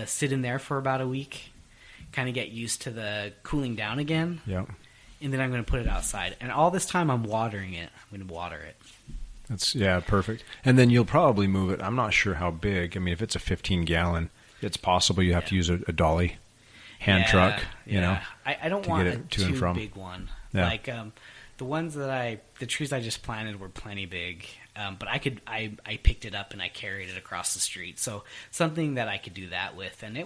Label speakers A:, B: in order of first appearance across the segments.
A: sit in there for about a week, kind of get used to the cooling down again.
B: Yeah.
A: And then I'm going to put it outside. And all this time I'm watering it. I'm going to water it.
B: That's perfect. And then you'll probably move it. I'm not sure how big. I mean, if it's a 15-gallon, it's possible you have to use a dolly hand truck. You know,
A: I don't
B: to
A: want
B: get
A: a
B: it to and
A: too
B: from.
A: big one.
B: Yeah.
A: Like the trees I just planted were plenty big. But I picked it up and I carried it across the street. So something that I could do that with, and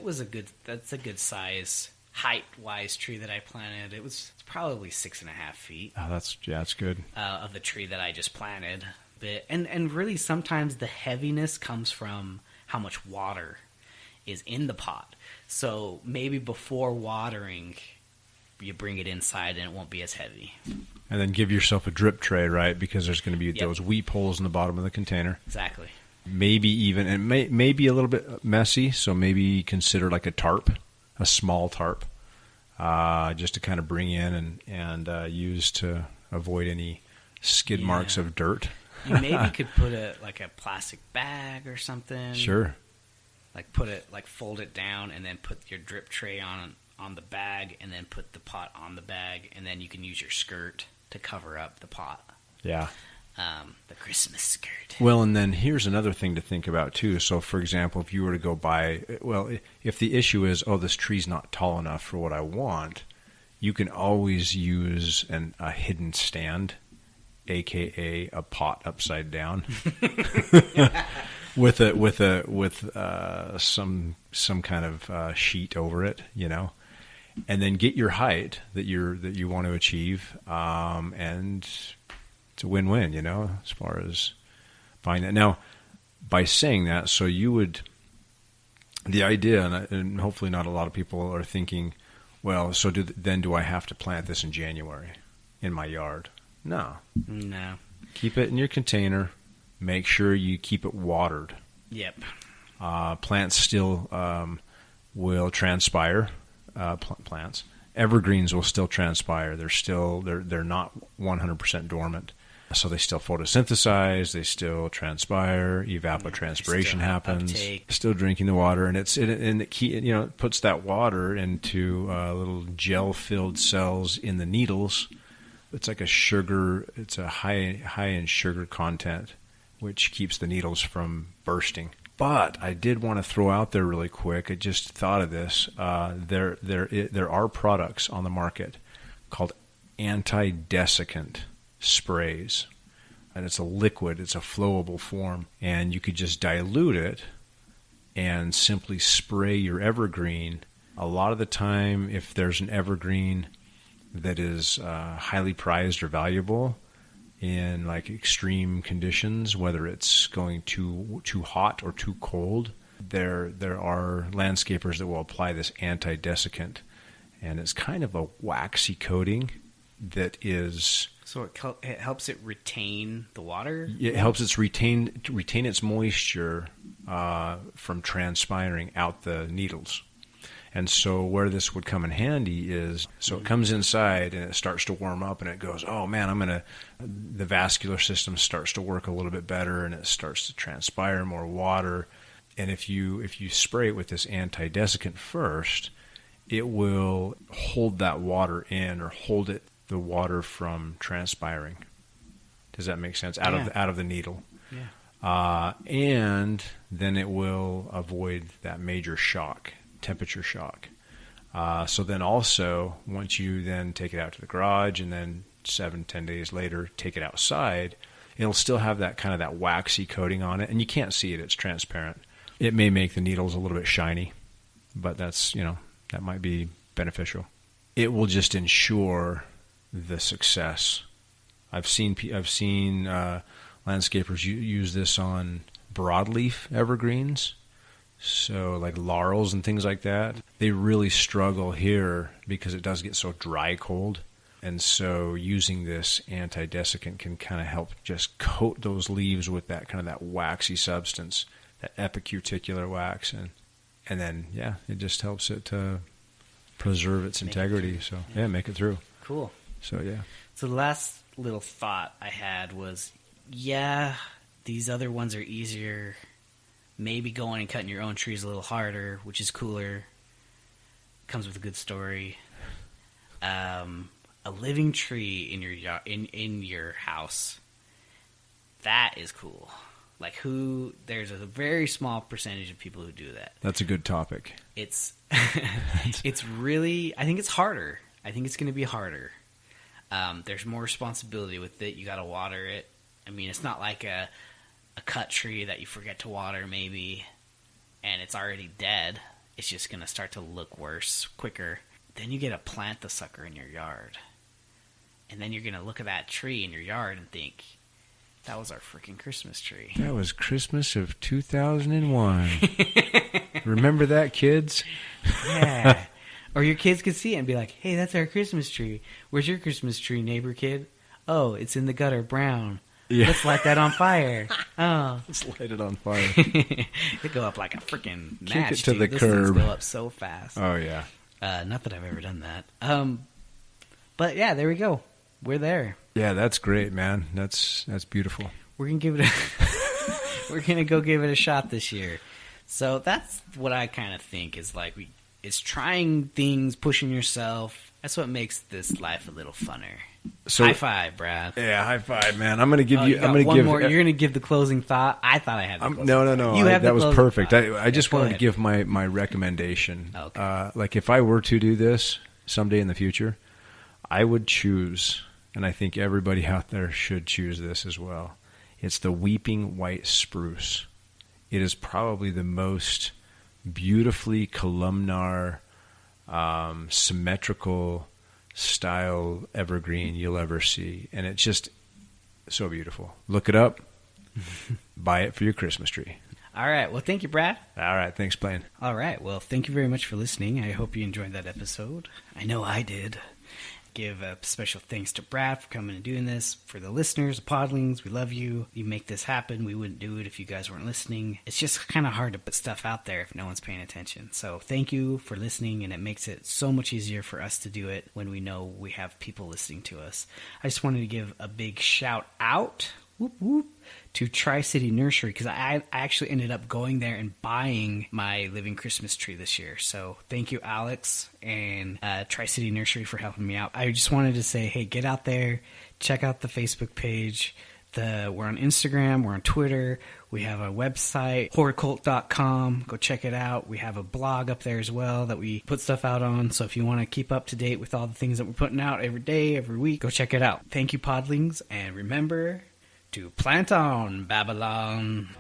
A: that's a good size height-wise tree that I planted. It's probably 6.5 feet.
B: Oh, that's good.
A: Of the tree that I just planted. And really sometimes the heaviness comes from how much water is in the pot. So maybe before watering, you bring it inside and it won't be as heavy.
B: And then give yourself a drip tray, right? Because there's going to be those weep holes in the bottom of the container.
A: Exactly.
B: Maybe even, and may be a little bit messy, so maybe consider like a tarp, a small tarp, just to kind of bring in and use to avoid any skid marks of dirt.
A: You maybe could put a plastic bag or something.
B: Sure.
A: Fold it down and then put your drip tray on the bag and then put the pot on the bag, and then you can use your skirt to cover up the pot.
B: Yeah.
A: The Christmas skirt.
B: Well, and then here's another thing to think about too. So, for example, if you were to go buy, if the issue is, this tree's not tall enough for what I want, you can always use a hidden stand, aka a pot upside down, with some kind of sheet over it, and then get your height that you want to achieve, and it's a win-win, as far as buying that. Now, by saying that, so you would, the idea, and hopefully not a lot of people are thinking, well, so do I have to plant this in January in my yard? No. Keep it in your container. Make sure you keep it watered.
A: Yep.
B: Plants still will transpire. Plants. Evergreens will still transpire. They're not 100% dormant. So they still photosynthesize, they still transpire, evapotranspiration happens.
A: Uptake.
B: Still drinking the water, and it puts that water into little gel-filled cells in the needles. It's like a sugar. It's a high in sugar content, which keeps the needles from bursting. But I did want to throw out there really quick. I just thought of this. There are products on the market called anti-desiccant sprays, and it's a liquid. It's a flowable form, and you could just dilute it and simply spray your evergreen. A lot of the time, if there's an evergreen that is highly prized or valuable in like extreme conditions, whether it's going too hot or too cold, there are landscapers that will apply this anti-desiccant, and it's kind of a waxy coating that is.
A: So it helps it retain the water?
B: It helps it retain its moisture from transpiring out the needles. And so where this would come in handy is, so it comes inside and it starts to warm up and it goes, oh man, the vascular system starts to work a little bit better and it starts to transpire more water. And if you spray it with this anti-desiccant first, it will hold that water in, or hold the water from transpiring. Does that make sense? Out of the needle.
A: Yeah.
B: And then it will avoid that major shock. Temperature shock. So then also, once you then take it out to the garage and then 7-10 days later take it outside, it'll still have that kind of that waxy coating on it, and you can't see it. It's transparent. It may make the needles a little bit shiny, but that's, that might be beneficial. It will just ensure the success. I've seen landscapers use this on broadleaf evergreens. So like laurels and things like that, they really struggle here because it does get so dry cold. And so using this anti-desiccant can kind of help just coat those leaves with that kind of that waxy substance, that epicuticular wax. And then, it just helps it to preserve its integrity. So, make it through.
A: Cool.
B: So,
A: So the last little thought I had was, these other ones are easier. maybe going and cutting your own trees a little harder, which is cooler. Comes with a good story. A living tree in your in your house. That is cool. Like there's a very small percentage of people who do that.
B: That's a good topic.
A: It's really, I think it's harder. I think it's going to be harder. There's more responsibility with it. You got to water it. I mean, it's not like a cut tree that you forget to water maybe, and it's already dead. It's just going to start to look worse quicker. Then you get to plant the sucker in your yard. And then you're going to look at that tree in your yard and think, that was our freaking Christmas tree.
B: That was Christmas of 2001. Remember that, kids?
A: Yeah. Or your kids could see it and be like, hey, that's our Christmas tree. Where's your Christmas tree, neighbor kid? Oh, it's in the gutter, brown. Yeah. Let's light that on fire. Oh.
B: Let's light it on fire.
A: They go up like a freaking match.
B: Kick it to the
A: Those
B: curb.
A: things go up so fast.
B: Oh, yeah.
A: Not that I've ever done that. But yeah, there we go. We're there.
B: Yeah, that's great, man. That's beautiful.
A: We're gonna give it we're gonna go give it a shot this year. So that's what I kind of think is like it's trying things, pushing yourself. That's what makes this life a little funner. So, high five, Brad.
B: Yeah, high five, man. I'm gonna give you. I'm gonna
A: one
B: give
A: more. You're gonna give the closing thought. I thought I had. The
B: no.
A: You have
B: that was perfect.
A: Thought.
B: I just wanted to give my recommendation.
A: Okay.
B: Like if I were to do this someday in the future, I would choose. And I think everybody out there should choose this as well. It's the weeping white spruce. It is probably the most beautifully columnar, symmetrical style evergreen you'll ever see. And it's just so beautiful. Look it up. Buy it for your Christmas tree.
A: All right. Well, thank you, Brad.
B: All right. Thanks, Blaine.
A: All right. Well, thank you very much for listening. I hope you enjoyed that episode. I know I did. Give a special thanks to Brad for coming and doing this. For the listeners, the podlings, we love you. You make this happen. We wouldn't do it if you guys weren't listening. It's just kind of hard to put stuff out there if no one's paying attention. So thank you for listening, and it makes it so much easier for us to do it when we know we have people listening to us. I just wanted to give a big shout out. Whoop, whoop. To Tri-City Nursery, because I actually ended up going there and buying my living Christmas tree this year. So thank you, Alex, and Tri-City Nursery for helping me out. I just wanted to say, hey, get out there, check out the Facebook page. We're on Instagram, we're on Twitter, we have a website, horrorcult.com. Go check it out. We have a blog up there as well that we put stuff out on. So if you want to keep up to date with all the things that we're putting out every day, every week, go check it out. Thank you, Podlings, and remember to plant on, Babylon.